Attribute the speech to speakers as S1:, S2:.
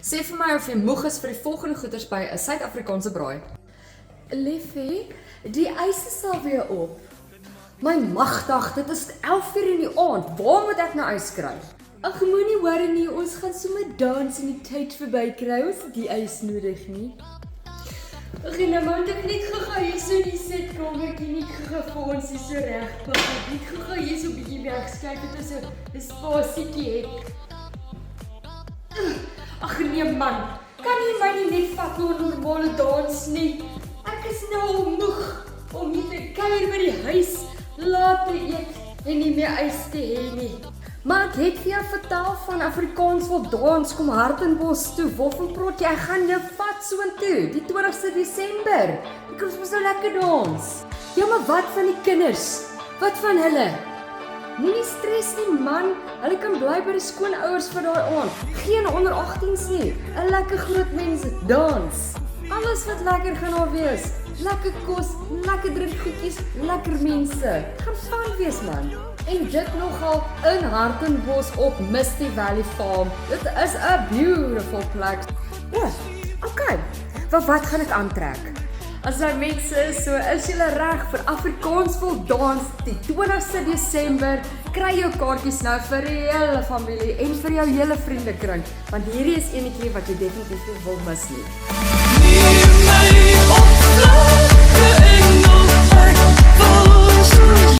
S1: Sê vir my of jy moeg is vir die volgende goeders by 'n Suid-Afrikaanse braai.
S2: Liefie, die ys is al weer op. My magdag, dit is 11:00 in die aand. Waar moet ek nou ys kry? Ag, moenie worry nie, ons gaan sommer dans in die tyd verbykry. Ons het die ys nodig nie. Ag, nou moet ek net gou hier so die sitkamertjie nie gou vir ons hier so reg pak. Net gou hier so 'n bietjie wegskuif het ons 'n spasietjie het. Ag nee man, kan jy my nie net vat na 'n normale dans nie? Ek is nou moeg om hier te kuier by die huis, laat te eet en nie meer ys te hê nie. Maar ek het vir jou vertel van Afrikaans wil dans, kom Hartenbos toe. Waarvan praat jy? Ek gaan jou vat soontoe, die 20ste Desember. Ek kan ons nou lekker dans. Ja, maar wat van die kinders? Wat van hulle? Moenie stres nie man, hulle kan bly by die skoonouers vir daai aand. Geen onder 18s nie, 'n lekker groot mense dans. Alles wat lekker gaan daar wees. Lekker kos, lekker drinkgoedjies, lekker mense. Gaan fun wees man. En dit nogal in Hartenbos op Misty Valley Farm. Dit is 'n beautiful plek. Ja, okay. Wat gaan ek aantrek? As jy mense is, so is julle reg vir Afrikaans wil dans die 20ste Desember. Kry jou kaartjies nou vir die hele familie en vir jou hele vriendekring, want hierdie is enetjie wat jy definitief nie wil mis nie.